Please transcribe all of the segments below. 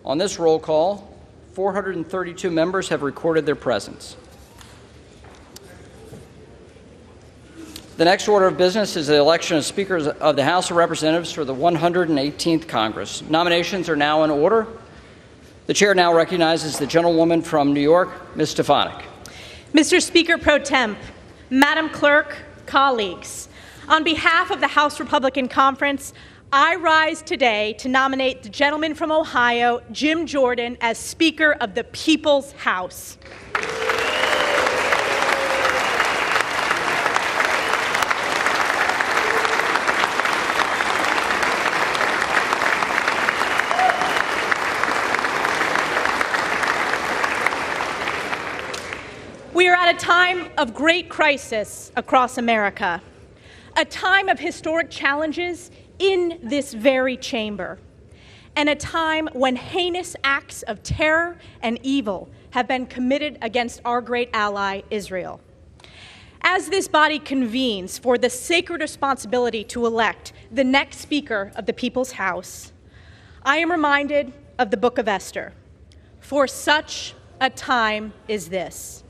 On this roll call, 432 members have recorded their presence. The next order of business is the election of speakers of the House of Representatives for the 118th Congress. Nominations are now in order. The chair now recognizes the gentlewoman from New York, Ms. Stefanik. Mr. Speaker Pro Temp, Madam Clerk, colleagues, on behalf of the House Republican Conference, I rise today to nominate the gentleman from Ohio, Jim Jordan, as Speaker of the People's House. We are at a time of great crisis across America, a time of historic challenges in this very chamber, and a time when heinous acts of terror and evil have been committed against our great ally, Israel. As this body convenes for the sacred responsibility to elect the next Speaker of the People's House, I am reminded of the Book of Esther. For such a time is this.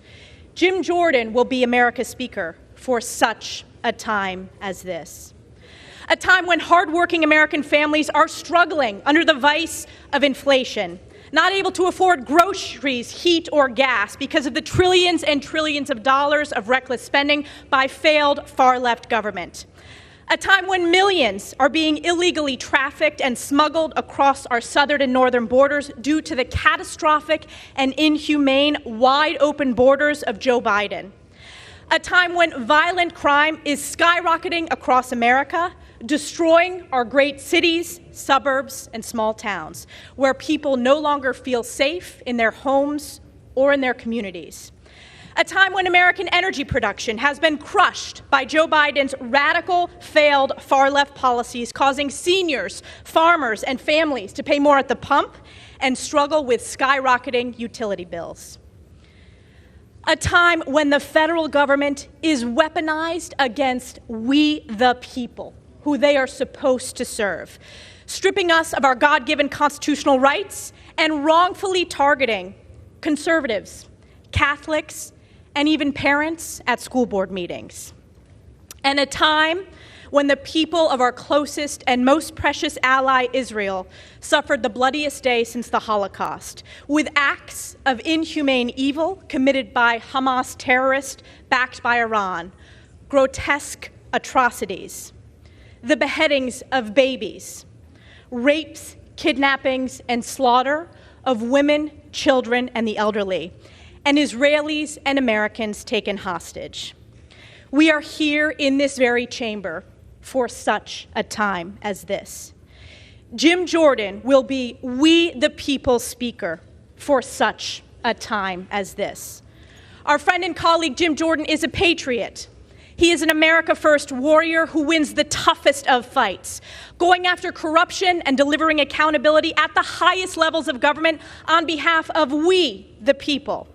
Jim Jordan will be America's Speaker for such a time as this. A time when hardworking American families are struggling under the vice of inflation, not able to afford groceries, heat, or gas because of the trillions and trillions of dollars of reckless spending by failed far-left government. A time when millions are being illegally trafficked and smuggled across our southern and northern borders due to the catastrophic and inhumane wide-open borders of Joe Biden. A time when violent crime is skyrocketing across America, destroying our great cities, suburbs, and small towns, where people no longer feel safe in their homes or in their communities. A time when American energy production has been crushed by Joe Biden's radical, failed, far-left policies, causing seniors, farmers, and families to pay more at the pump and struggle with skyrocketing utility bills. A time when the federal government is weaponized against we the people, who they are supposed to serve, stripping us of our God-given constitutional rights and wrongfully targeting conservatives, Catholics, and even parents at school board meetings. And a time when the people of our closest and most precious ally, Israel, suffered the bloodiest day since the Holocaust, with acts of inhumane evil committed by Hamas terrorists backed by Iran, grotesque atrocities, the beheadings of babies, rapes, kidnappings, and slaughter of women, children, and the elderly, and Israelis and Americans taken hostage. We are here in this very chamber for such a time as this. Jim Jordan will be we the people's Speaker for such a time as this. Our friend and colleague Jim Jordan is a patriot. He is an America First warrior who wins the toughest of fights, going after corruption and delivering accountability at the highest levels of government on behalf of we the people.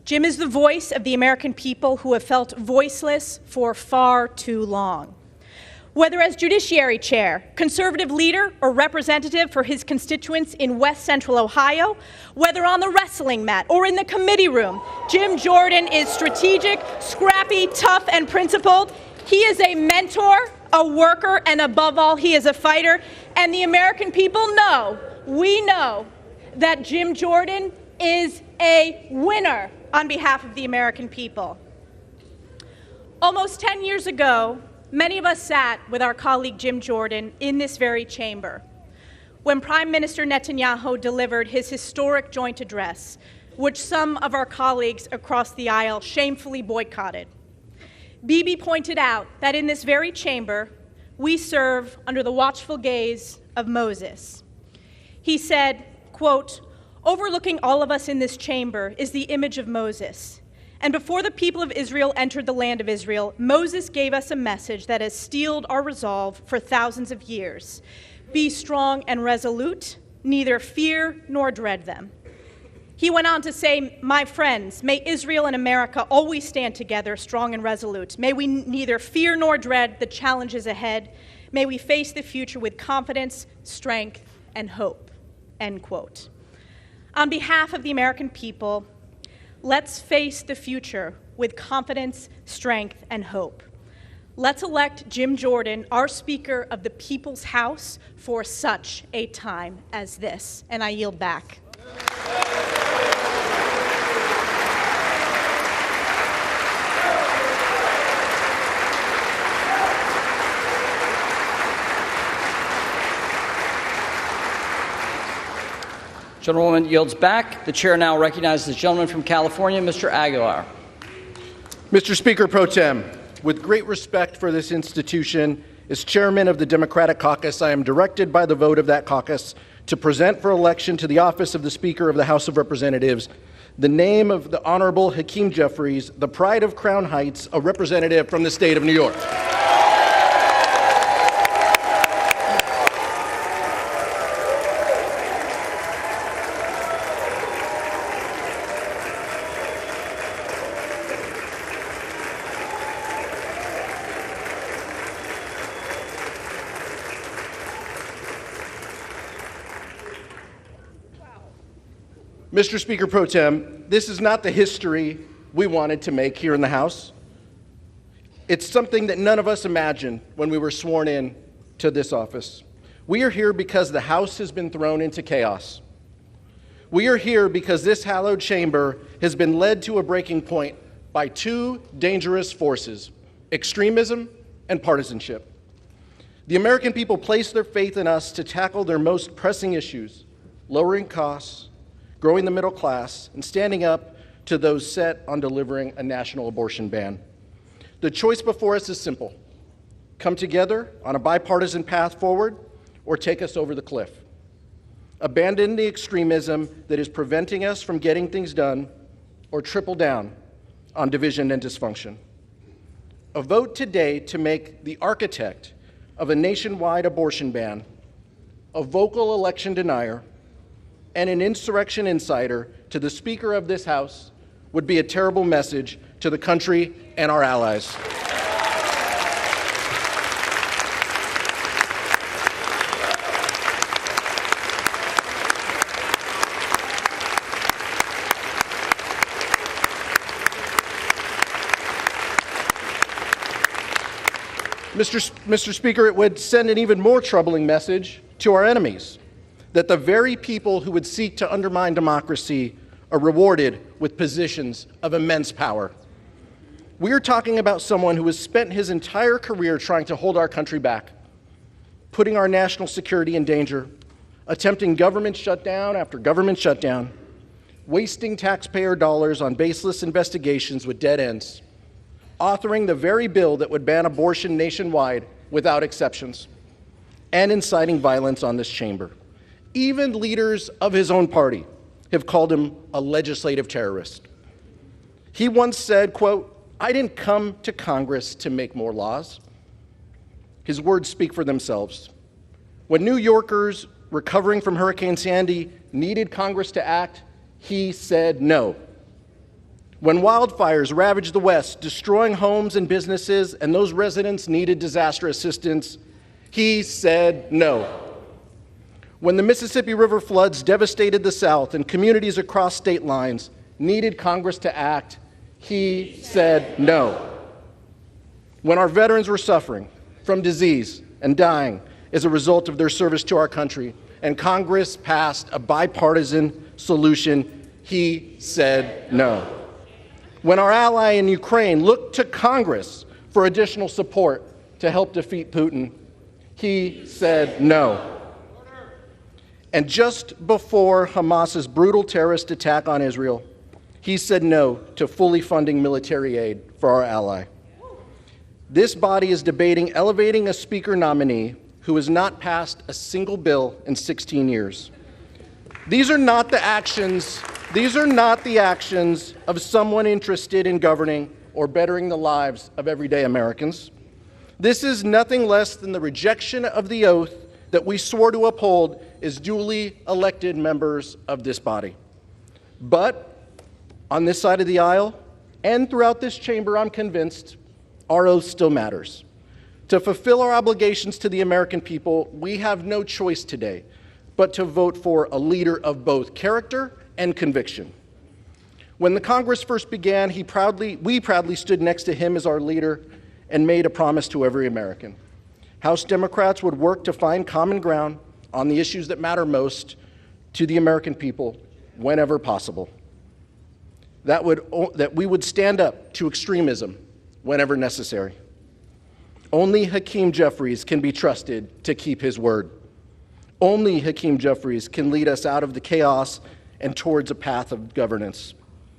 Jim is the voice of the American people who have felt voiceless for far too long. Whether as Judiciary Chair, Conservative leader, or representative for his constituents in West Central Ohio, whether on the wrestling mat or in the committee room, Jim Jordan is strategic, scrappy, tough, and principled. He is a mentor, a worker, and above all, he is a fighter. And the American people know, we know, that Jim Jordan is a winner on behalf of the American people. Almost 10 years ago, many of us sat with our colleague Jim Jordan in this very chamber when Prime Minister Netanyahu delivered his historic joint address, which some of our colleagues across the aisle shamefully boycotted. Bibi pointed out that in this very chamber, we serve under the watchful gaze of Moses. He said, quote, "Overlooking all of us in this chamber is the image of Moses. And before the people of Israel entered the land of Israel, Moses gave us a message that has steeled our resolve for thousands of years. Be strong and resolute, neither fear nor dread them." He went on to say, "My friends, may Israel and America always stand together, strong and resolute. May we neither fear nor dread the challenges ahead. May we face the future with confidence, strength, and hope, end quote. On behalf of the American people, let's face the future with confidence, strength, and hope. Let's elect Jim Jordan, our Speaker of the People's House, for such a time as this. And I yield back. Gentlewoman yields back. The chair now recognizes the gentleman from California, Mr. Aguilar. Mr. Speaker Pro Tem, with great respect for this institution, as chairman of the Democratic Caucus, I am directed by the vote of that caucus to present for election to the office of the Speaker of the House of Representatives the name of the Honorable Hakeem Jeffries, the pride of Crown Heights, a representative from the state of New York. Mr. Speaker Pro Tem, this is not the history we wanted to make here in the House. It's something that none of us imagined when we were sworn in to this office. We are here because the House has been thrown into chaos. We are here because this hallowed chamber has been led to a breaking point by two dangerous forces: extremism and partisanship. The American people place their faith in us to tackle their most pressing issues: lowering costs, growing the middle class, and standing up to those set on delivering a national abortion ban. The choice before us is simple: come together on a bipartisan path forward, or take us over the cliff. Abandon the extremism that is preventing us from getting things done, or triple down on division and dysfunction. A vote today to make the architect of a nationwide abortion ban a vocal election denier and an insurrection insider to the Speaker of this House would be a terrible message to the country and our allies. Mr. Speaker, it would send an even more troubling message to our enemies, that the very people who would seek to undermine democracy are rewarded with positions of immense power. We are talking about someone who has spent his entire career trying to hold our country back, putting our national security in danger, attempting government shutdown after government shutdown, wasting taxpayer dollars on baseless investigations with dead ends, authoring the very bill that would ban abortion nationwide without exceptions, and inciting violence on this chamber. Even leaders of his own party have called him a legislative terrorist. He once said, quote, "I didn't come to Congress to make more laws." His words speak for themselves. When New Yorkers recovering from Hurricane Sandy needed Congress to act, he said no. When wildfires ravaged the West, destroying homes and businesses, and those residents needed disaster assistance, he said no. When the Mississippi River floods devastated the South and communities across state lines needed Congress to act, he said no. When our veterans were suffering from disease and dying as a result of their service to our country, and Congress passed a bipartisan solution, he said no. When our ally in Ukraine looked to Congress for additional support to help defeat Putin, he said no. And just before Hamas's brutal terrorist attack on Israel, he said no to fully funding military aid for our ally. This body is debating elevating a speaker nominee who has not passed a single bill in 16 years. These are not the actions of someone interested in governing or bettering the lives of everyday Americans. This is nothing less than the rejection of the oath that we swore to uphold as duly elected members of this body. But on this side of the aisle and throughout this chamber, I'm convinced our oath still matters. To fulfill our obligations to the American people, we have no choice today but to vote for a leader of both character and conviction. When the Congress first began, we proudly stood next to him as our leader and made a promise to every American. House Democrats would work to find common ground on the issues that matter most to the American people whenever possible. That we would stand up to extremism whenever necessary. Only Hakeem Jeffries can be trusted to keep his word. Only Hakeem Jeffries can lead us out of the chaos and towards a path of governance.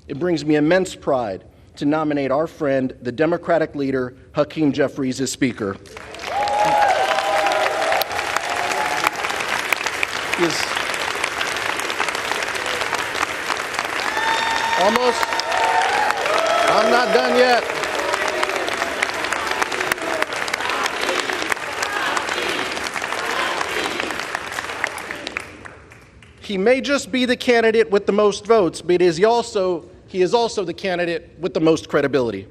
It brings me immense pride to nominate our friend, the Democratic leader, Hakeem Jeffries, as Speaker. I'm not done yet. He may just be the candidate with the most votes, but he is also the candidate with the most credibility.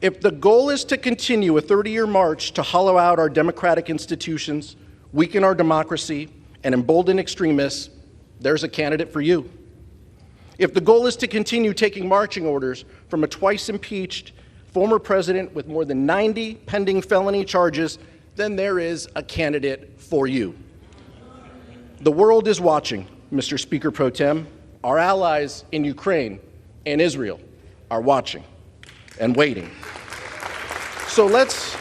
If the goal is to continue a 30-year march to hollow out our democratic institutions, weaken our democracy, and embolden extremists, there's a candidate for you. If the goal is to continue taking marching orders from a twice-impeached former president with more than 90 pending felony charges, then there is a candidate for you. The world is watching, Mr. Speaker Pro Tem. Our allies in Ukraine and Israel are watching and waiting. So let's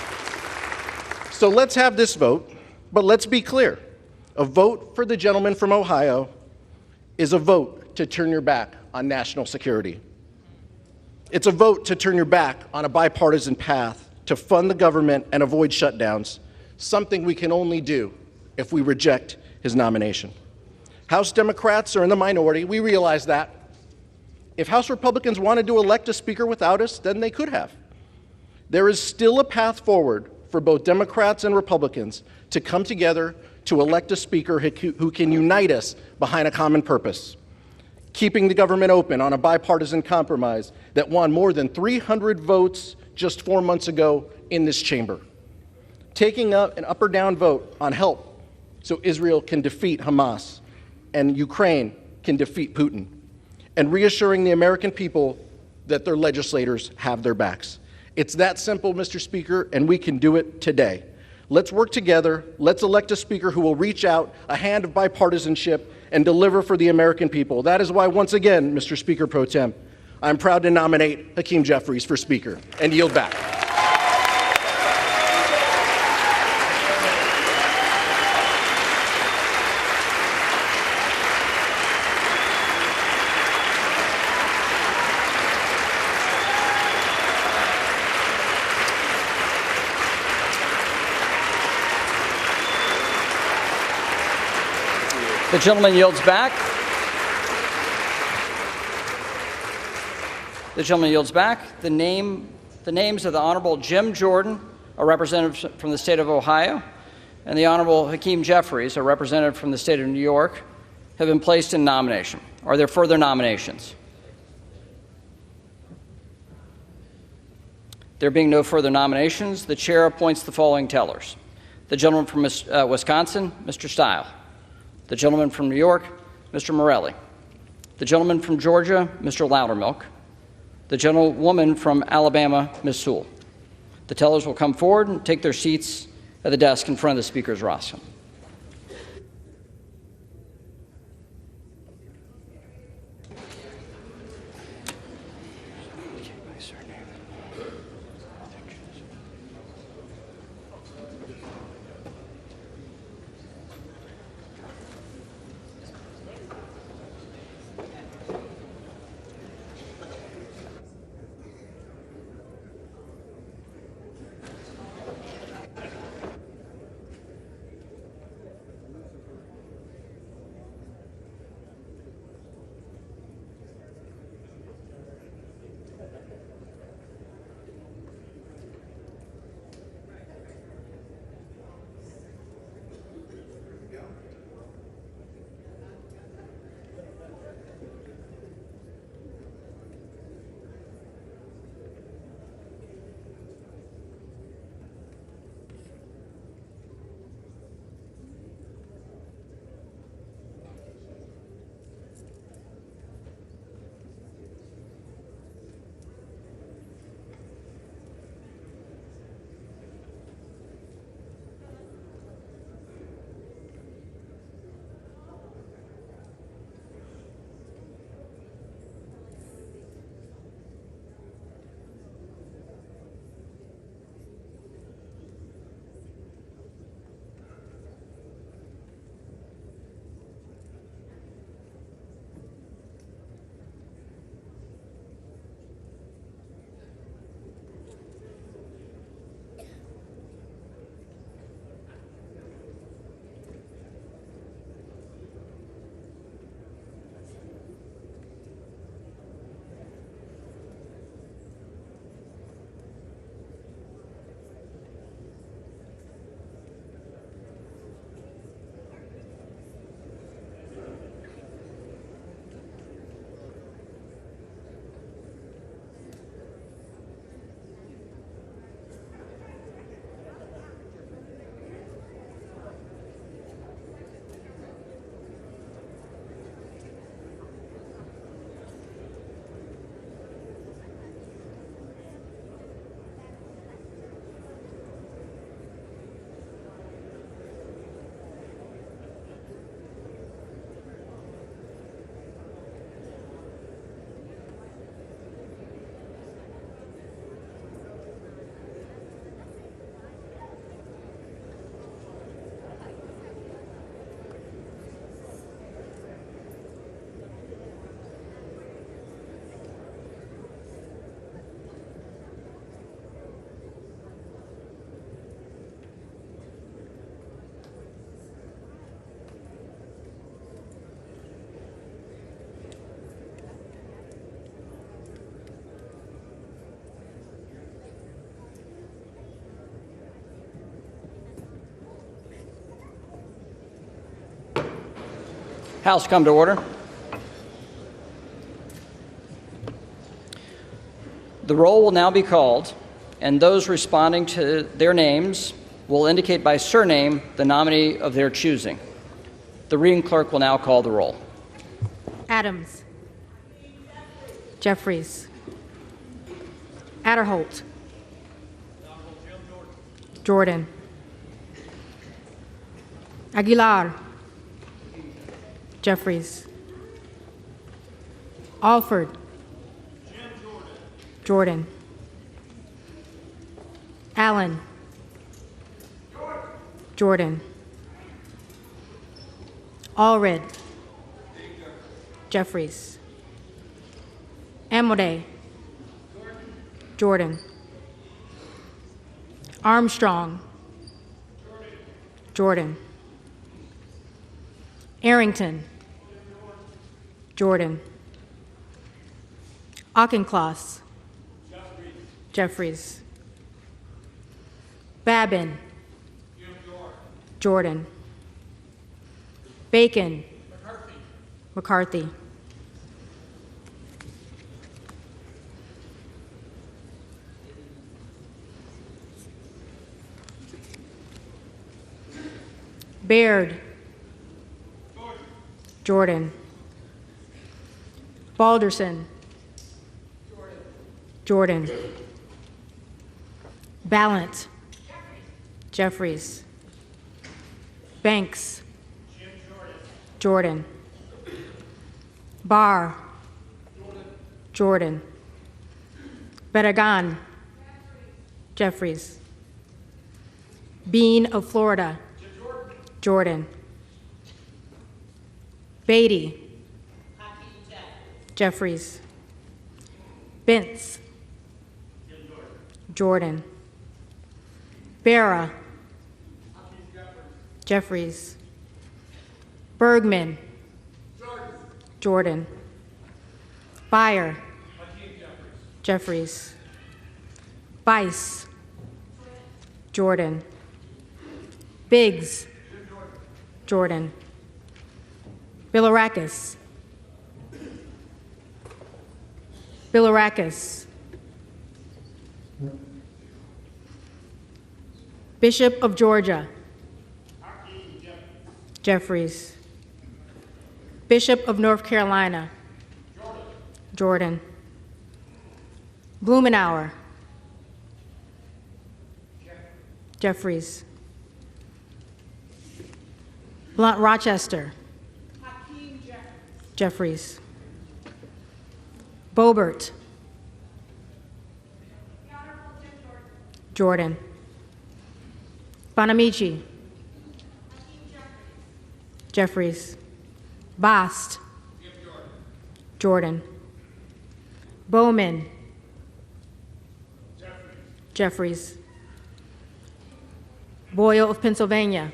have this vote, but let's be clear. A vote for the gentleman from Ohio is a vote to turn your back on national security. It's a vote to turn your back on a bipartisan path to fund the government and avoid shutdowns, something we can only do if we reject his nomination. House Democrats are in the minority. We realize that. If House Republicans wanted to elect a speaker without us, then they could have. There is still a path forward for both Democrats and Republicans to come together to elect a speaker who can unite us behind a common purpose, keeping the government open on a bipartisan compromise that won more than 300 votes just 4 months ago in this chamber, taking up an up or down vote on help so Israel can defeat Hamas and Ukraine can defeat Putin, and reassuring the American people that their legislators have their backs. It's that simple, Mr. Speaker, and we can do it today. Let's work together. Let's elect a speaker who will reach out a hand of bipartisanship and deliver for the American people. That is why, once again, Mr. Speaker Pro Tem, I'm proud to nominate Hakeem Jeffries for Speaker and yield back. The gentleman yields back. The gentleman yields back. The names of the Honorable Jim Jordan, a representative from the state of Ohio, and the Honorable Hakeem Jeffries, a representative from the state of New York, have been placed in nomination. Are there further nominations? There being no further nominations, the chair appoints the following tellers. The gentleman from Wisconsin, Mr. Stile. The gentleman from New York, Mr. Morelli. The gentleman from Georgia, Mr. Loudermilk. The gentlewoman from Alabama, Ms. Sewell. The tellers will come forward and take their seats at the desk in front of the Speaker's rostrum. House come to order. The roll will now be called, and those responding to their names will indicate by surname the nominee of their choosing. The reading clerk will now call the roll. Adams. Jeffries. Adderholt. Jordan. Aguilar. Jeffries. Alford. Jordan. Allen. Jordan. Allred. Jeffries. Amodei. Jordan. Armstrong. Jordan. Arrington. Jordan. Auchincloss. Jeffries. Babin. Jordan. Bacon. McCarthy. Baird. Jordan. Balderson. Jordan. Ballant. Jeffries. Banks. Jordan. Barr. Jordan. Barragan. Jeffries. Bean of Florida. Jordan. Beatty. Jeffries. Bentz. Jordan. Barra. Jeffries. Bergman. Jordan. Beyer. Jeffries. Bice. Jordan. Biggs. Jordan. Bilirakis. Bilirakis. Bishop of Georgia. Jeffries. Bishop of North Carolina. Jordan. Blumenauer. Jeffries. Blunt Rochester. Hakeem Jeffries. Bobert. Jordan. Bonamici. Jeffries. Bast. Jordan. Bowman. Jeffries. Boyle of Pennsylvania.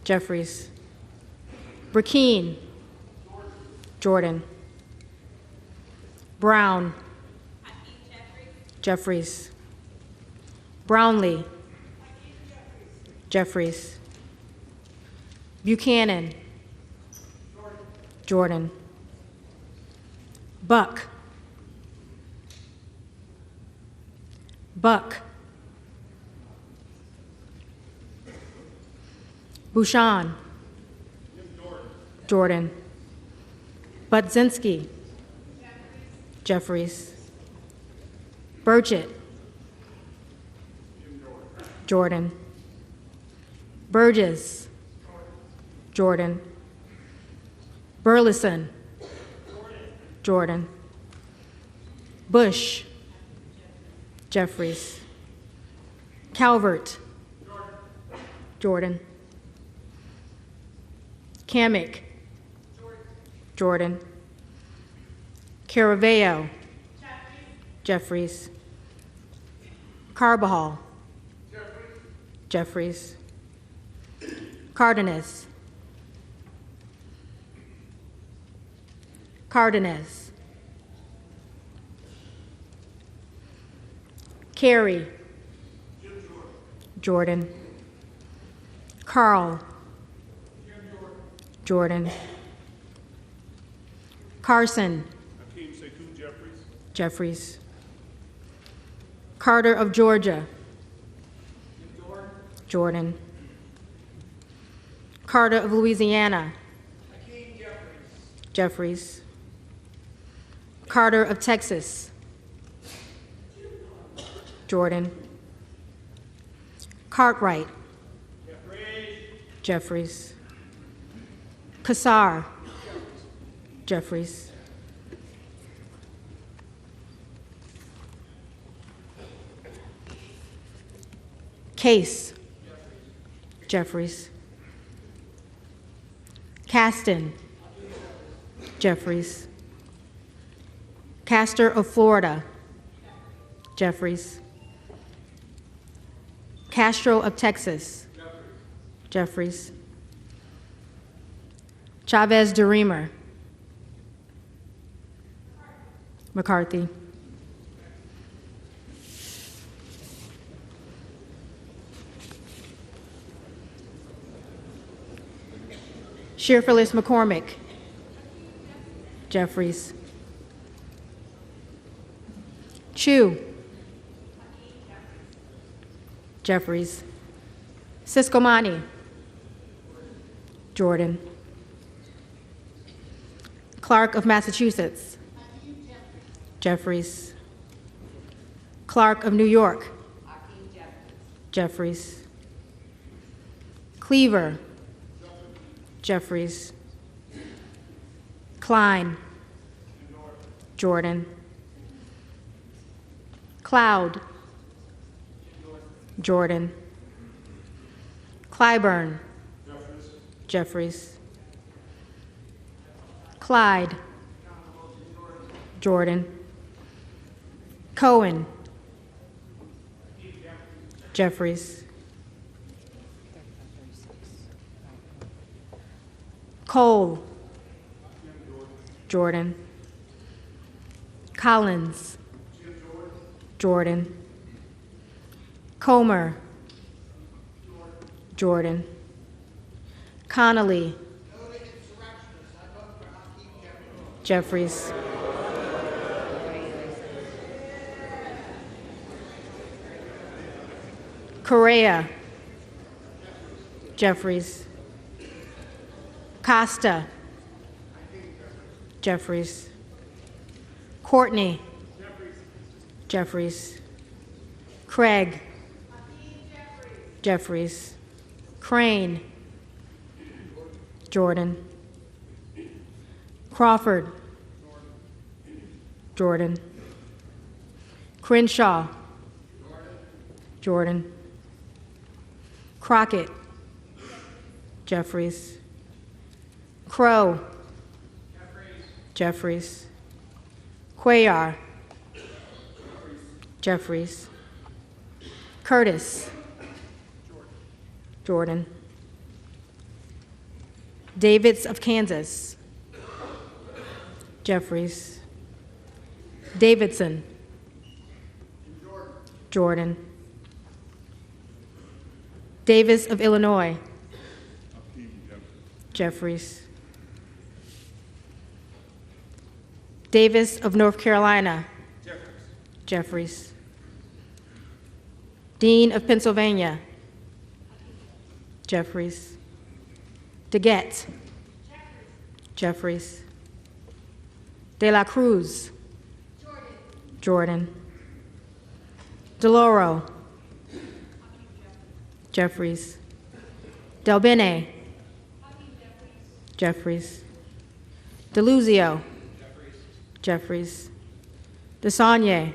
Jeffries. Burkeen. Jordan. Brown. Jeffries. Brownlee. Jeffries. Buchanan. Jordan. Buck. Buck. Bouchon. Jordan. Budzinski. Jeffries. Burchett. Jordan. Burgess. Jordan. Burleson. Jordan. Bush. Jeffries. Calvert. Jordan. Kamek. Jordan. Caraveo. Jeffries. Carbajal. Jeffries. Cardenas. Cardenas. Carey. Jordan. Carl. Jordan. Carson. Hakeem Jeffries. Jeffries. Carter of Georgia. Jordan. Carter of Louisiana. Jeffries. Carter of Texas. Jordan. Cartwright. Jeffries. Kassar. Jeffries. Case. Jeffries. Caston. Jeffries. Castor of Florida. Jeffries. Castro of Texas. Jeffries. Chavez DeReamer. McCarthy. Shearfillis McCormick. Jeffries. Chu. Jeffries. Siscomani. Jordan. Clark of Massachusetts. Jeffries. Clark of New York. Jeffries. Cleaver. Jeffries. Klein. Jordan. Cloud. Jordan. Clyburn. Jeffries. Clyde. Jordan. Cohen. Jeffries. Cole. Jordan. Collins. Jordan. Comer. Jordan. Connolly. Jeffries. Correa. Jeffries. Costa. Jeffries. Courtney. Jeffries. Craig. Jeffries. Crane. Jordan. Crawford. Jordan. Crenshaw. Jordan. Crockett. Jeffries. Crow. Jeffries. Cuellar. Jeffries. Curtis. Jordan. Davids of Kansas. Jeffries. Davidson. Jordan. Davis of Illinois. Jeffries. Davis of North Carolina. Jeffries. Dean of Pennsylvania. Jeffries. DeGette. Jeffries. De La Cruz. Jordan. DeLauro. Jeffries. Del Bene. Jeffries. DeLuzio. Jeffries. DeSaulnier.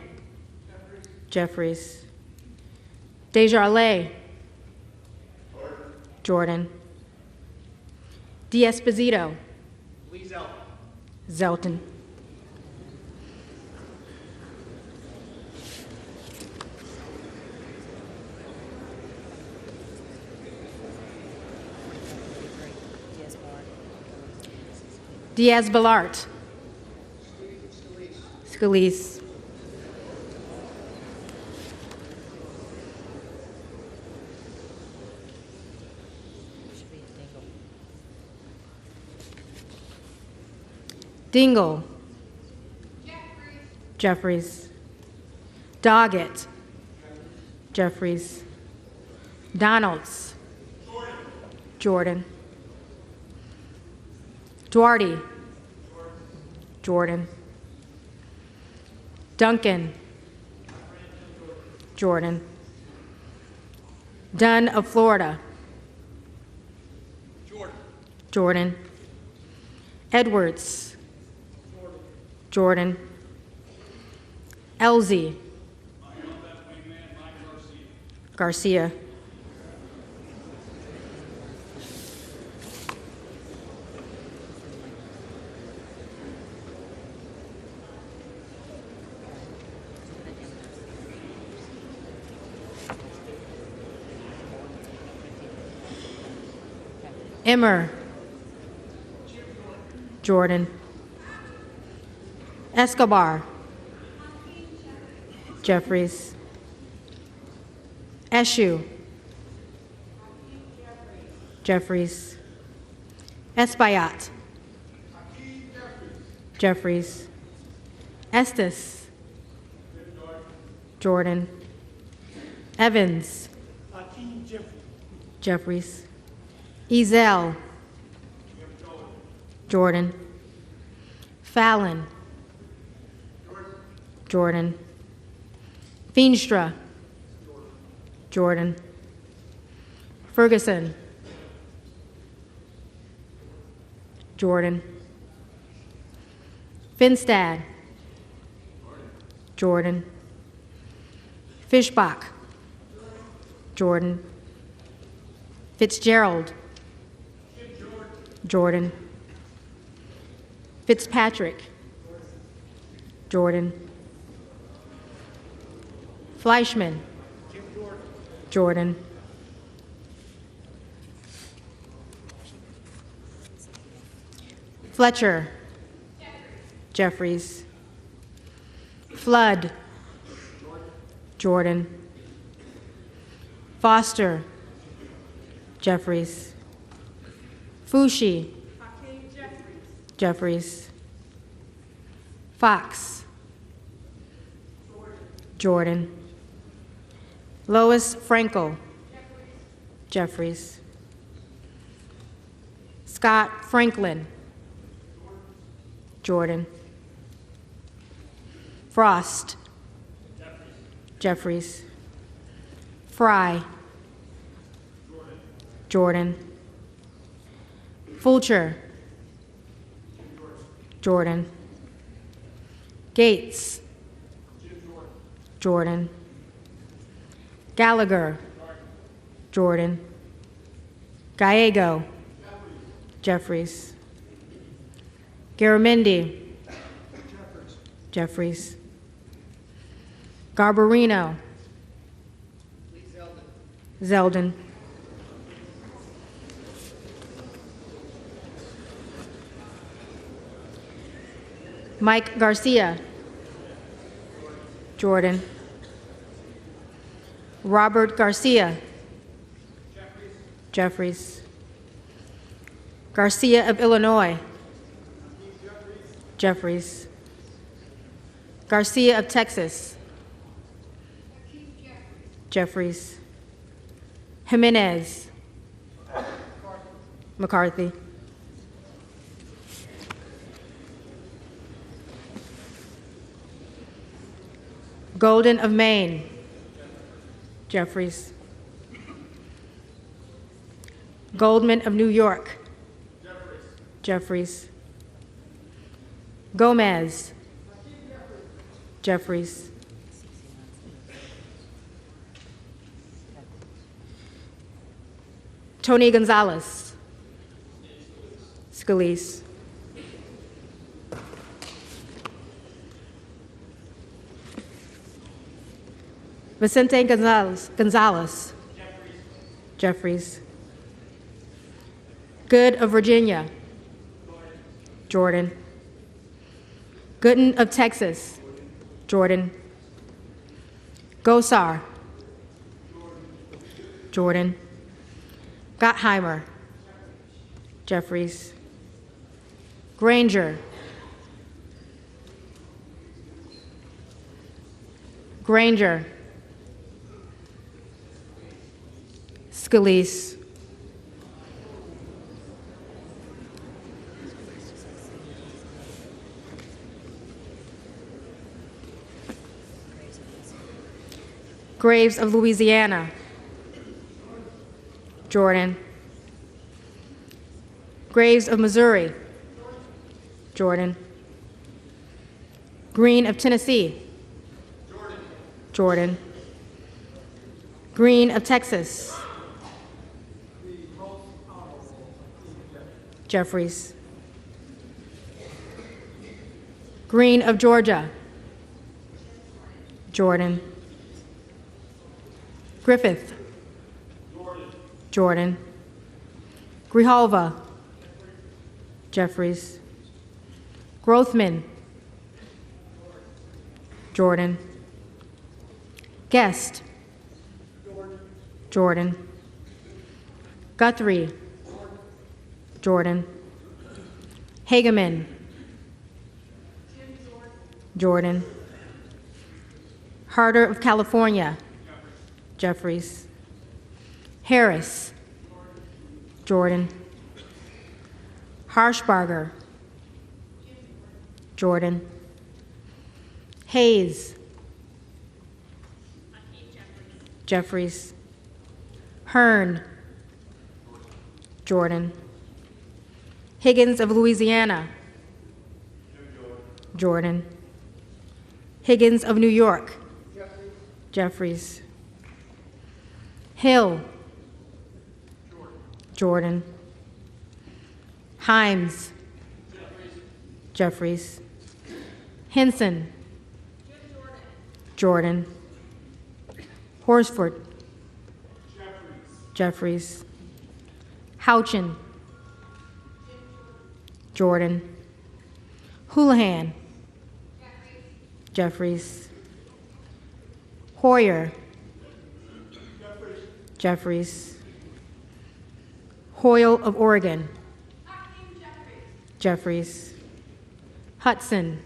Jeffries. Desjardins. Jordan. D'Esposito. Zelton. Diaz-Balart. Scalise. Dingle. Jeffries. Doggett. Jeffries. Donalds. Jordan. Duarte. Jordan. Duncan. Jordan. Dunn of Florida. Jordan. Edwards. Jordan. Elsie. Garcia. Emmer. Jordan. Escobar. Jeffries. Eshu. Jeffries. Espaillat. Jeffries. Estes. Jordan. Evans. Jeffries. Ezel. Jordan. Fallon. Jordan. Feenstra. Jordan. Ferguson. Jordan. Finstad. Jordan. Fishbach. Jordan. Fitzgerald. Jordan. Fitzpatrick. Jordan. Fleischman. Jordan. Fletcher. Jeffries. Flood. Jordan. Foster. Jeffries. Fushi. Jeffries. Fox. Jordan. Lois Frankel. Jeffries. Scott Franklin. Jordan. Frost. Jeffries. Fry. Jordan. Fulcher. Jordan. Gates. Jordan. Gallagher. Jordan. Gallego. Jeffries. Garamendi. Jeffries. Garbarino. Zeldin. Mike Garcia. Jordan. Robert Garcia. Jeffries. Garcia of Illinois. Jeffries. Garcia of Texas. Jeffries. Jimenez. McCarthy. Golden of Maine. Jeffries. Goldman of New York. Jeffries. Gomez. Jeffries. Tony Gonzalez. Scalise. Vicente Gonzalez. Jeffries. Good of Virginia. Jordan. Gooden of Texas. Jordan. Gosar. Jordan. Gottheimer. Jeffries. Granger. Granger, Scalise, Graves of Louisiana, Jordan. Graves of Missouri, Jordan. Green of Tennessee, Jordan. Green of Texas, Jeffries. Green of Georgia, Jordan. Griffith, Jordan. Grijalva, Jeffries. Grothman, Jordan. Guest, Jordan. Guthrie, Jordan. Hageman, Jordan. Harder of California, Jeffries. Harris, Jordan. Harshbarger, Jordan. Hayes, Jeffries. Hearn, Jordan. Higgins of Louisiana, Jordan. Higgins of New York, Jeffries. Hill, Jordan. Himes, Jeffries. Henson, Jordan. Horsford, Jeffries. Houchin, Jordan. Houlihan, Jeffries. Hoyer, Jeffries. Hoyle of Oregon, Jeffries. Hudson,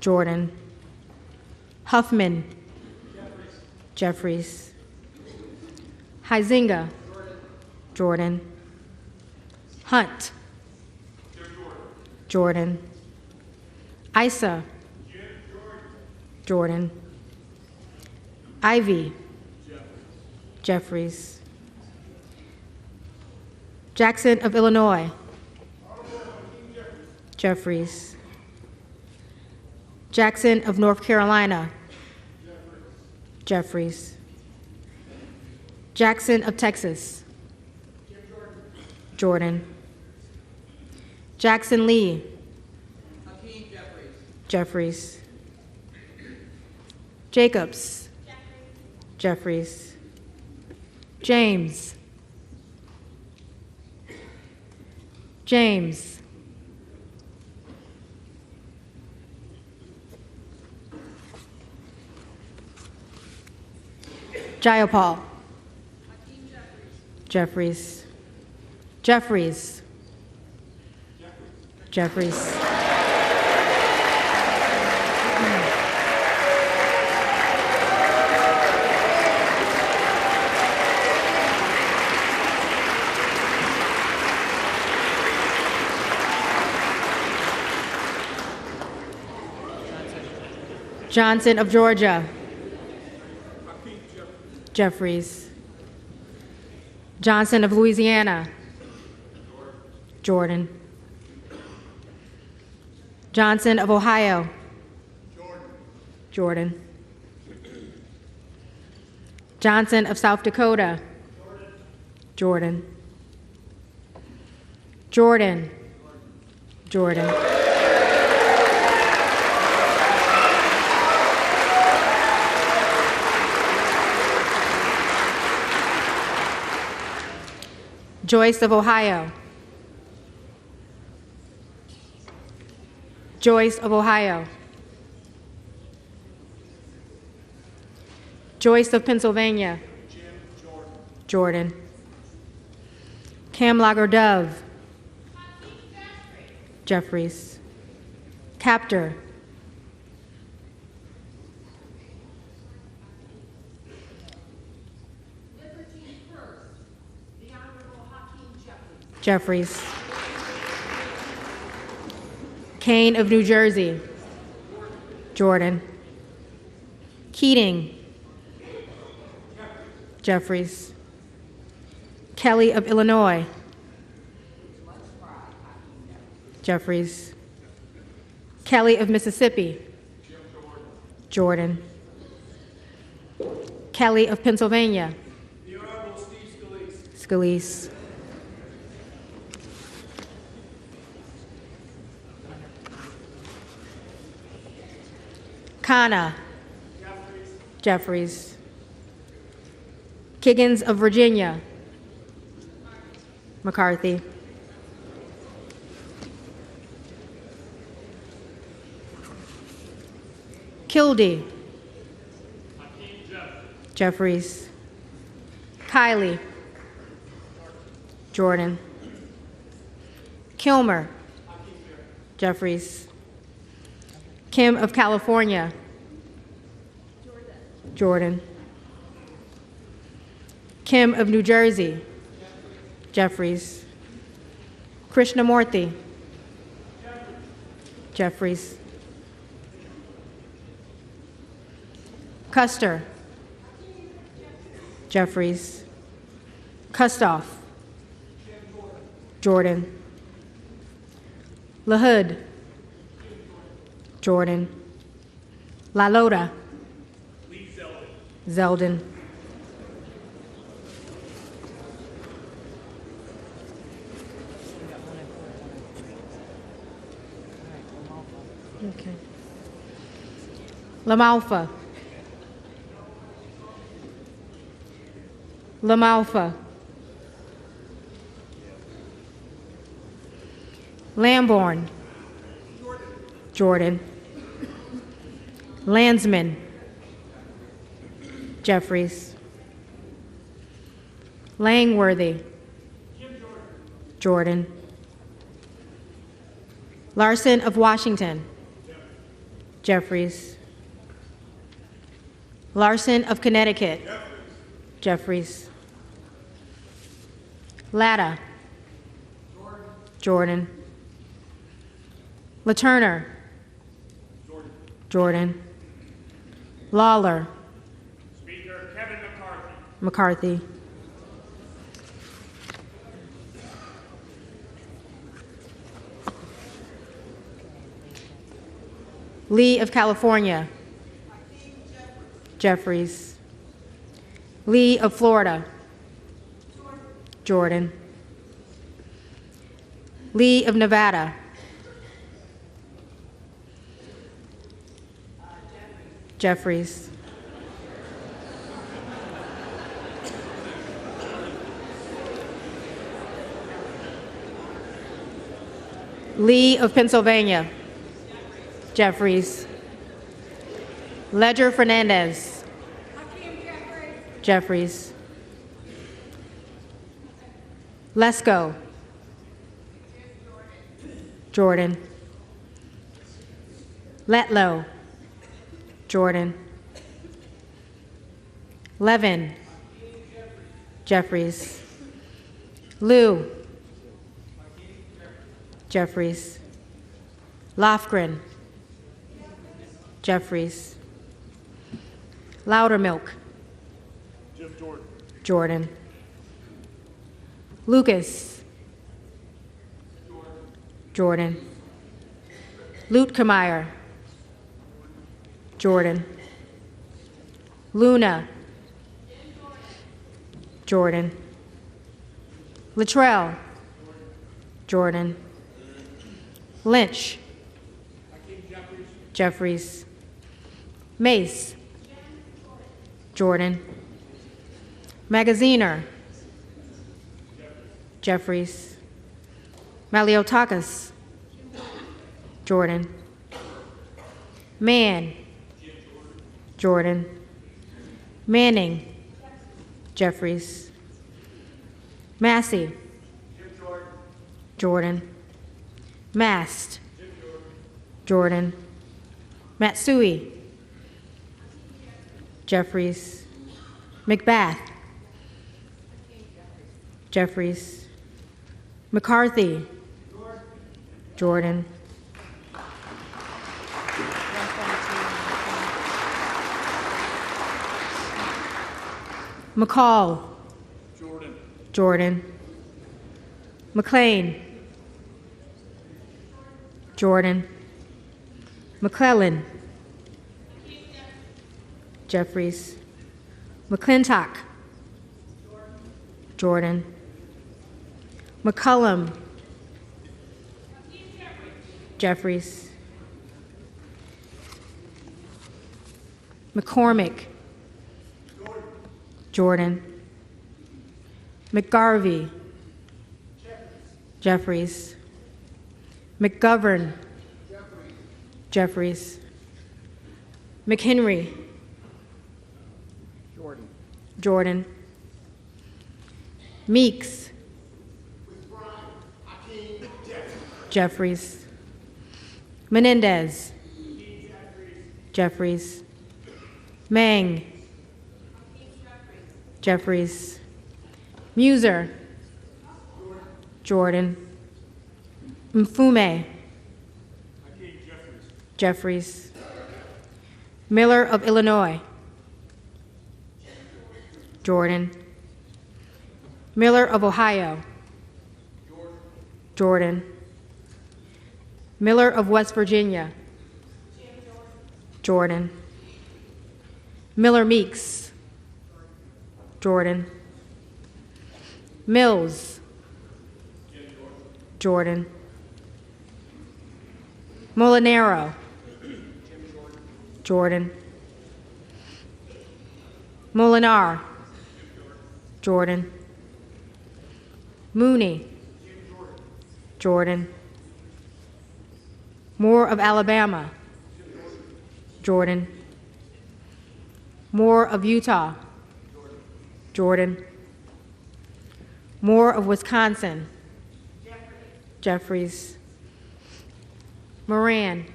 Jordan. Huffman, Jeffries. Huizinga, Jordan. Hunt, Jordan. Issa, Jordan. Ivy, Jeffries. Jackson of Illinois, Jeffries. Jackson of North Carolina, Jeffries. Jackson of Texas, Jordan. Jackson Lee, Hakeem, Jeffries. Jacobs, Jeffries. James, James. Jayapal, Jeffries. Jeffries, Jeffries. Johnson of Georgia, Jeffries. Johnson of Louisiana, Jordan. Johnson of Ohio, Jordan. Johnson of South Dakota, Jordan. Jordan, Jordan. Joyce of Ohio, Joyce of Ohio. Joyce of Pennsylvania, Jordan. Camlager Dove, Jeffries. Captor, Jeffries. Kane of New Jersey. Jordan. Keating. Jeffries. Kelly of Illinois. Jeffries. Kelly of Mississippi. Jordan. Kelly of Pennsylvania. The Honorable Steve Scalise. Scalise. Khanna. Jeffries. Kiggins of Virginia. McCarthy. Kildee. Jeffries. Kiley. Jordan. Kilmer. Jeffries. Kim of California. Jordan. Kim of New Jersey. Jeffries. Krishnamurthy. Jeffries. Custer. Jeffries. Kustoff. Jordan. LaHood. Jordan. LaLota. Zeldin. Okay. LaMalfa. LaMalfa. Lamborn. Jordan. Landsman. Jeffries. Langworthy. Jordan. Larson of Washington. Jeffries. Larson of Connecticut. Jeffries. Latta. Jordan. LaTurner. Jordan. Lawler. Speaker Kevin McCarthy. McCarthy. Lee of California. Jeffries. Lee of Florida. Jordan. Lee of Nevada. Jeffries. Lee of Pennsylvania. Jeffries. Ledger Fernandez. Jeffries. Lesko. Jordan. Letlow. Jordan. Levin. Jeffries. Liu. Jeffries. Lofgren. Jeffries. Loudermilk. Jim Jordan. Jordan. Lucas. Jordan. Luetkemeyer. Jordan. Luna. Jordan. Luttrell. Jordan. Lynch. Jeffries. Mace. Jordan. Magaziner. Jeffries. Maliotakis. Jordan. Mann. Jordan. Manning. Jeffries. Massey. Jordan. Mast. Jordan. Matsui. Jeffries. McBath. Jeffries. McCarthy. Jordan. McCall. Jordan. McLean. Jordan. McClellan. Jeffries. McClintock. Jordan. McCullum. Jeffries. McCormick. Jordan. McGarvey. Jeffries. McGovern. Jeffries. McHenry. Jordan. Meeks. Jeffries. Menendez. Jeffries. Mang. Jeffries. Muser. Jordan. Mfume. Jeffries. Miller of Illinois. Jordan. Miller of Ohio. Jordan. Miller of West Virginia. Jordan. Miller Meeks. Jordan. Mills. Jordan. Molinaro. Jordan. Molinar. Jordan. Mooney. Jordan. Moore of Alabama. Jordan. Moore of Utah. Jordan. Moore of Wisconsin. Jeffries. Moran.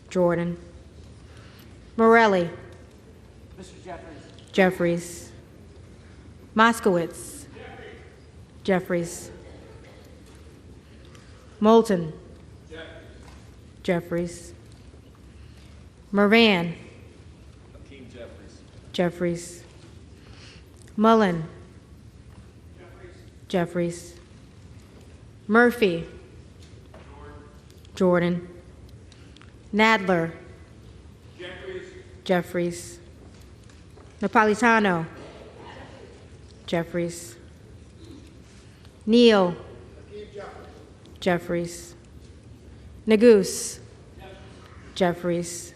Jordan. Morelli. Jeffries. Moskowitz. Jeffries. Moulton. Jeffries. Moran. Jeffries. Mullen. Jeffries. Murphy. Jordan. Nadler. Jeffries. Napolitano. Jeffries. Neal. Jeffries. Nagoose. Jeffries.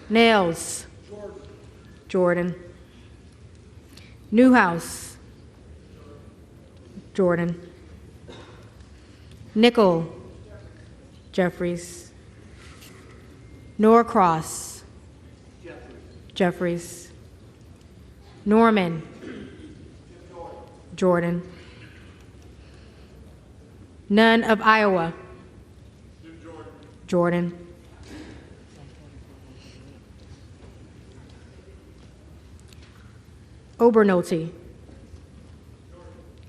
Nails. Jordan. Newhouse. Jordan. Nickel. Jeffries. Norcross. Jeffries. Norman. Jordan. None of Iowa. Jordan. Obernolte.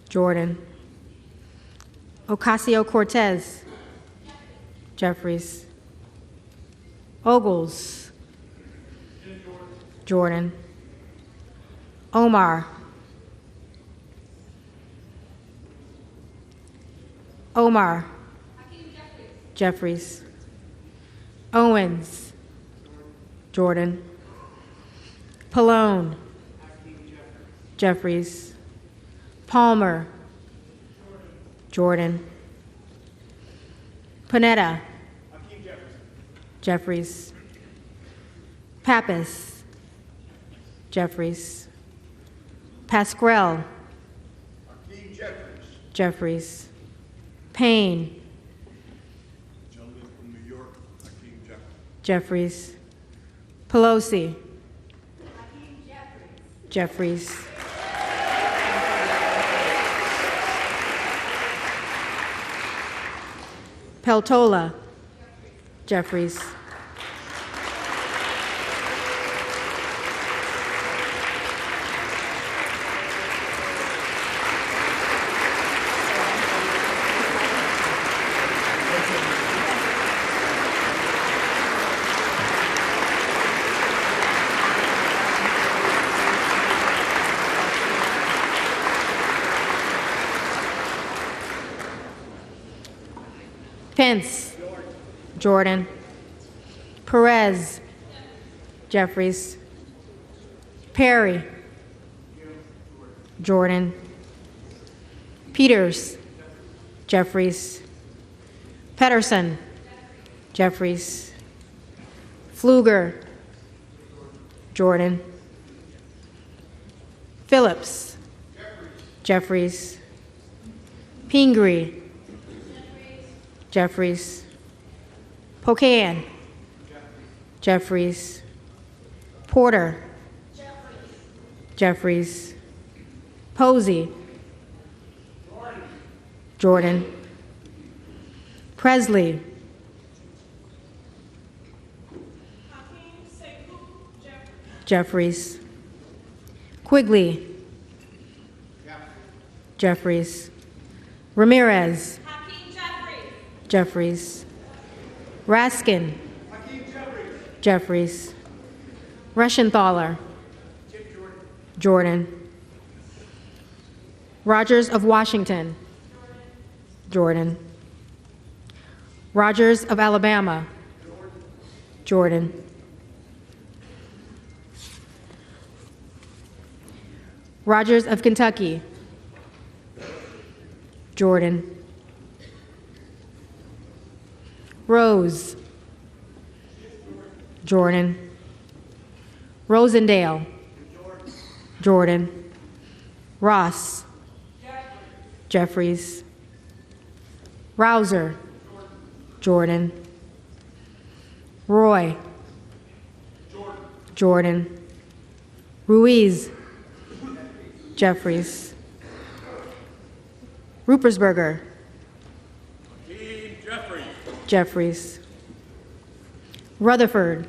Jordan. Ocasio-Cortez. Jeffries. Ogles. Jordan. Omar. Omar. Jeffries. Owens. Jordan. Pallone. Jeffries. Palmer. Jordan. Panetta. Jeffries. Pappas. Jeffries. Pasquale. Jeffries. Payne. Gentleman from New York, Hakeem Jeffries. Jeffries. Pelosi. Jeffries. Peltola. Jeffries. Pence. Jordan. Perez. Jeffries. Perry. Jordan. Peters. Jeffries. Pedersen. Jeffries. Pfluger. Jordan. Phillips. Jeffries. Pingree. Jeffries. Pocan. Jeffries. Porter. Jeffries. Posey. Jordan. Presley. Jeffries. Quigley. Jeffries. Ramirez. Jeffries. Raskin. Jeffries. Reschenthaler. Jordan. Rogers of Washington. Jordan. Rogers of Alabama. Jordan. Rogers of Kentucky. Jordan. Rose. Jordan. Rosendale. Jordan. Ross. Jeffries. Rouser. Jordan. Roy. Jordan. Ruiz. Jeffries. Ruppersberger. Jeffries. Jeffries. Rutherford.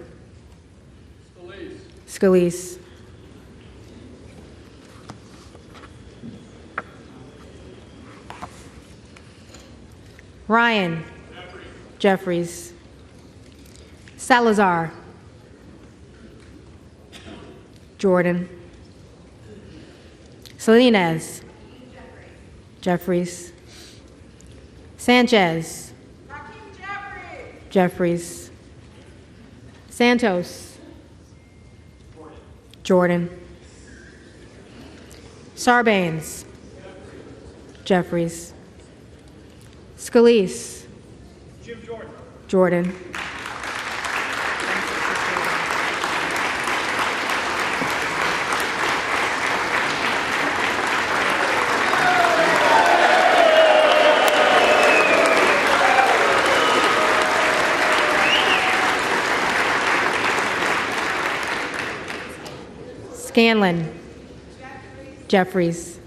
Scalise. Ryan. Jeffries. Salazar. Jordan. Salinas. Jeffries. Sanchez. Jeffries. Santos. Jordan. Sarbanes. Jeffries. Scalise. Jim Jordan. Jordan. Scanlon. Jeffries.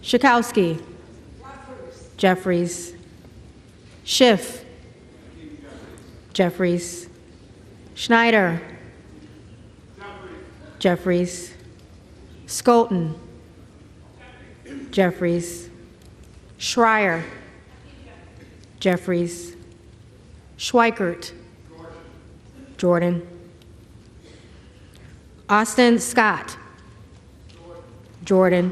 Schakowsky. Jeffries. Schiff. Jeffries. Schneider. Jeffries. Skolton. Jeffries. Schreier. Jeffries. Schweikert. Jordan. Austin Scott. Jordan.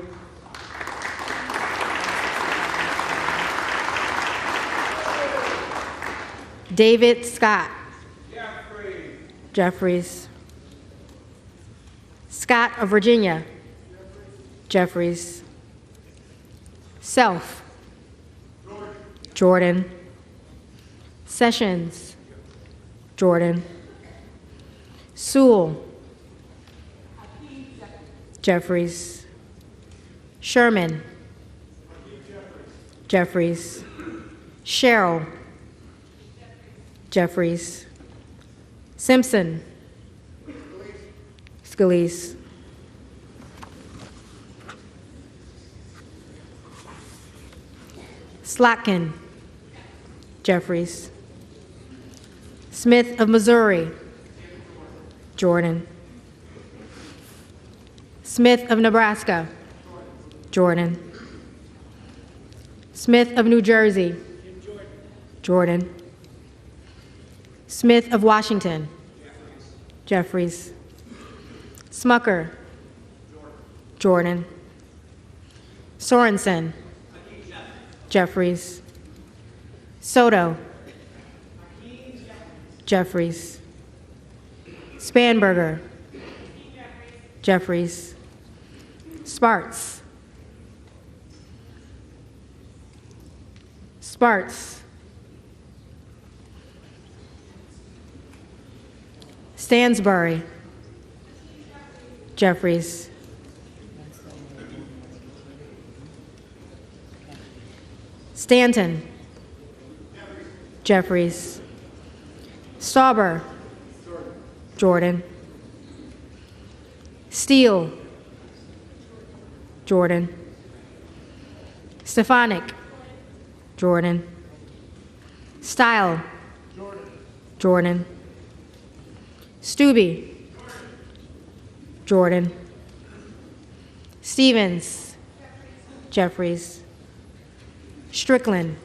David Scott. Jeffries. Scott of Virginia. Jeffries. Self. Jordan. Sessions. Jordan. Sewell. Jeffries. Sherman. Jeffries. Sherrill. Jeffries. Simpson. Scalise. Slatkin. Jeffries. Smith of Missouri. Jordan. Smith of Nebraska. Jordan. Smith of New Jersey. Jordan. Smith of Washington. Jeffries. Smucker. Jordan. Sorensen. Jeffries. Soto. Jeffries. Spanberger. Jeffries. Sparts. Sparts. Stansbury. Jeffries. Stanton. Jeffries. Stauber. Jordan. Steele. Jordan. Stefanik. Jordan. Style. Jordan. Stubbe. Jordan. Stevens. Jeffries. Strickland.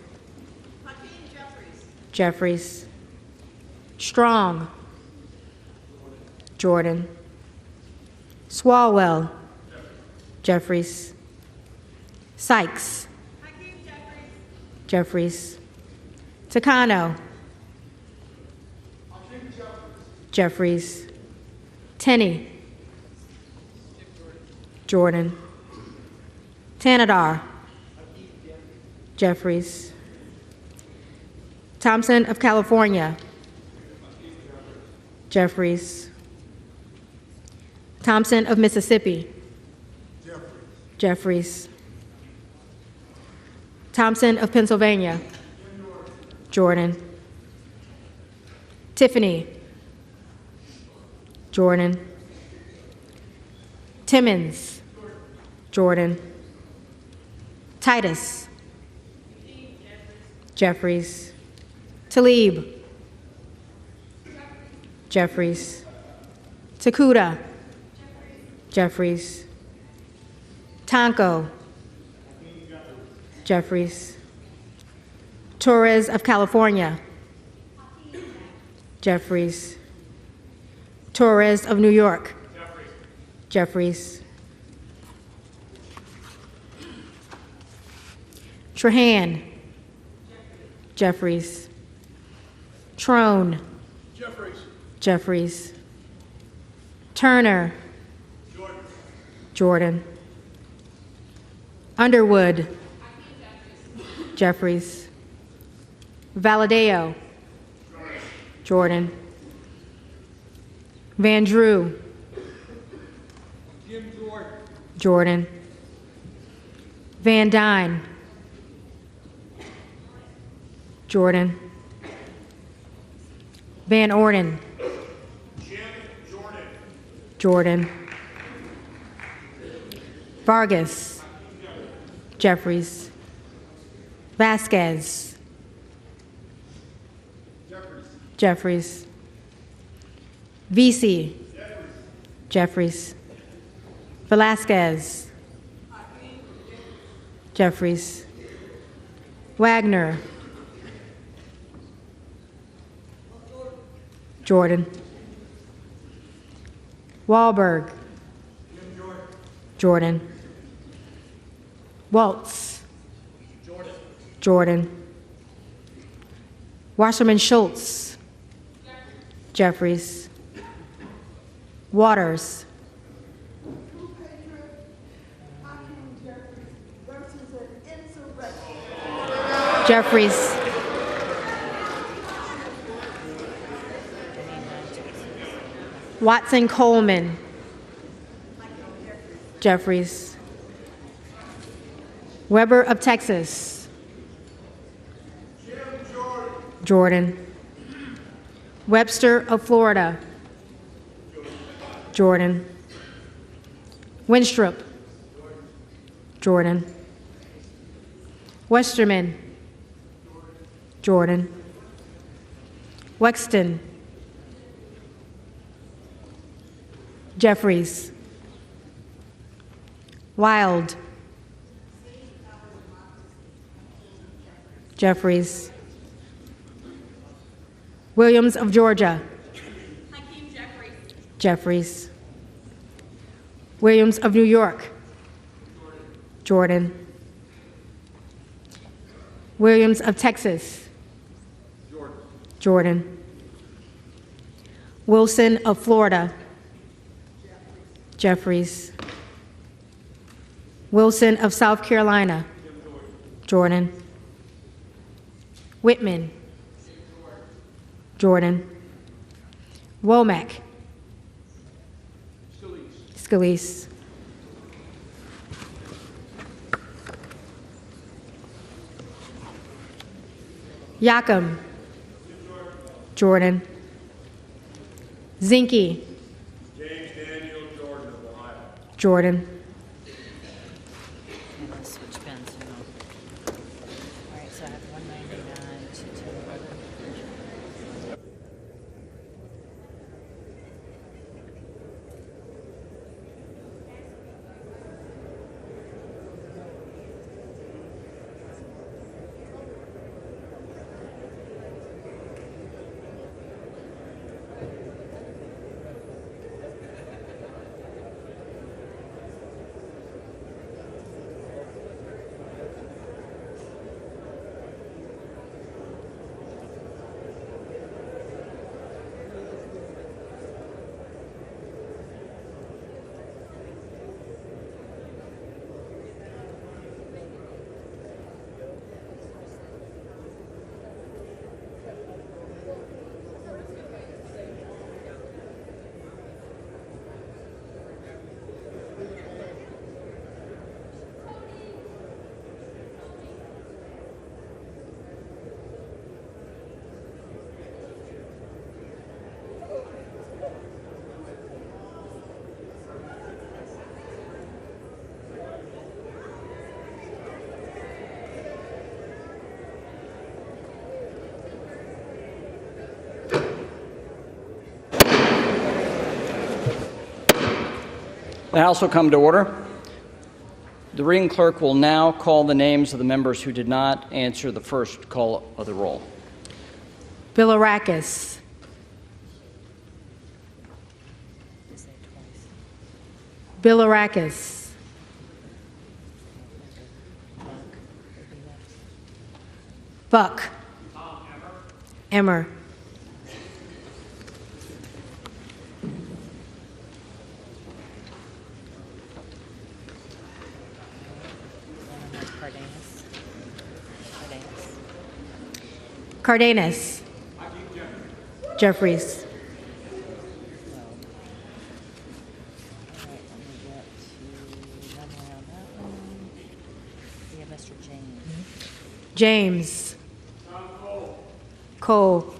Jeffries. Strong. Jordan. Swalwell. Jeffries. Sykes. Jeffries. Takano. Jeffries. Tenney. Jordan. Tanadar. Jeffries. Thompson of California. Jeffries. Thompson of Mississippi. Jeffries. Thompson of Pennsylvania. Jordan. Tiffany. Jordan. Timmons. Jordan. Titus. Jeffries. Talib. Jeffries. Takuda. Jeffries. Tonko. Jeffries. Torres of California. Jeffries. Torres of New York. Jeffries. Trahan. Jeffries. Trone. Jeffries. Turner. Jordan. Underwood. Jeffries. Valadeo. Jordan. Van Drew. Jordan. Van Dyne. Jordan. Van Orden. Jordan. Vargas. Jeffries. Vasquez. Jeffries. VC. Jeffries. Velasquez. Jeffries. Wagner. Jordan. Wahlberg. Jordan. Waltz. Jordan. Wasserman Schultz. Jeffries. Waters. Jeffries. Watson Coleman. Jeffries. Weber of Texas. Jordan. Webster of Florida. Jordan. Winstrup. Jordan. Westerman. Jordan. Wexton. Jeffries. Wild. Jeffries. Williams of Georgia. Hakeem Jeffries. Jeffries. Williams of New York. Jordan. Williams of Texas. Jordan. Wilson of Florida. Jeffries. Wilson of South Carolina. Jordan. Whitman. Jordan. Womack. Scalise. Yakum. Jordan. Zinke. James Daniel Jordan of Ohio. Jordan. I'm gonna switch pens, hang on. All right, so I have 199 to 211. The House will come to order. The reading clerk will now call the names of the members who did not answer the first call of the roll. Bilirakis. Say twice. Bilirakis. Buck. Emmer. One was Cardenas. Cardenas. Jeffries. All right, let me get to one more on that one. We have Mr. James. James. Cole.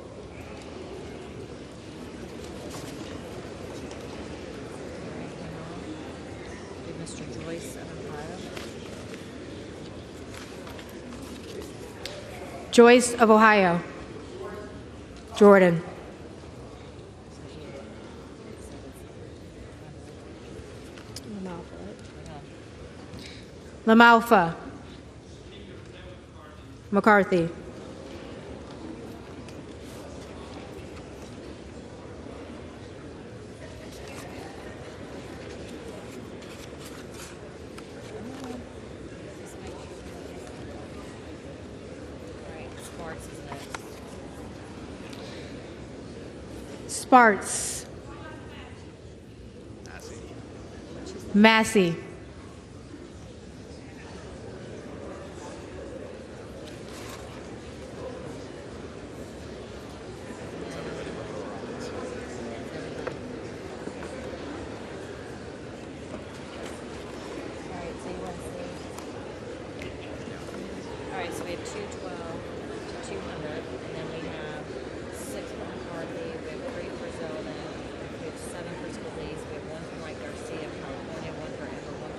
We have Mr. Joyce of Ohio. Joyce of Ohio. Jordan. LaMalfa. McCarthy. All right, Sparks is next. Sparts. Massey. All right, so you want to see? All right, so we have 212 to 200, and then we have 6 for McCarthy, we have 3 for Zeldin, we have 7 for Scalise, we have 1 for Mike Garcia of California, 1 for Amber, 1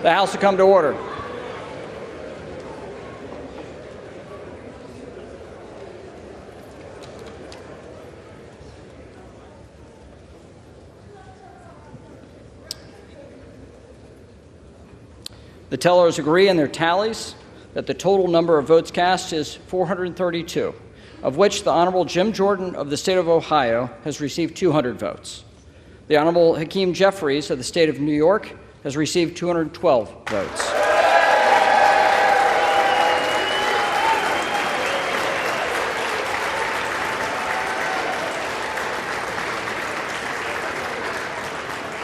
The House will come to order. The tellers agree in their tallies that the total number of votes cast is 432, of which the Honorable Jim Jordan of the state of Ohio has received 200 votes. The Honorable Hakeem Jeffries of the state of New York has received 212 votes.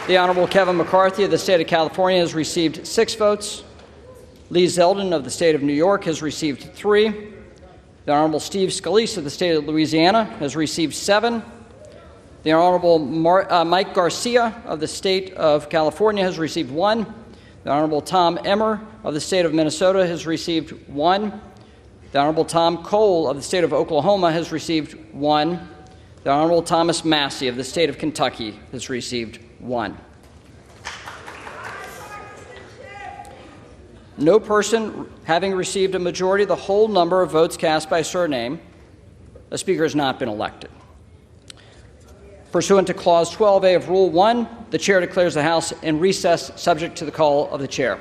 The Honorable Kevin McCarthy of the state of California has received 6 votes. Lee Zeldin of the state of New York has received 3. The Honorable Steve Scalise of the state of Louisiana has received 7. The Honorable Mike Garcia of the state of California has received 1. The Honorable Tom Emmer of the state of Minnesota has received 1. The Honorable Tom Cole of the state of Oklahoma has received 1. The Honorable Thomas Massey of the state of Kentucky has received 1. No person having received a majority of the whole number of votes cast by surname, a speaker has not been elected. Pursuant to Clause 12A of Rule 1, the chair declares the House in recess subject to the call of the chair.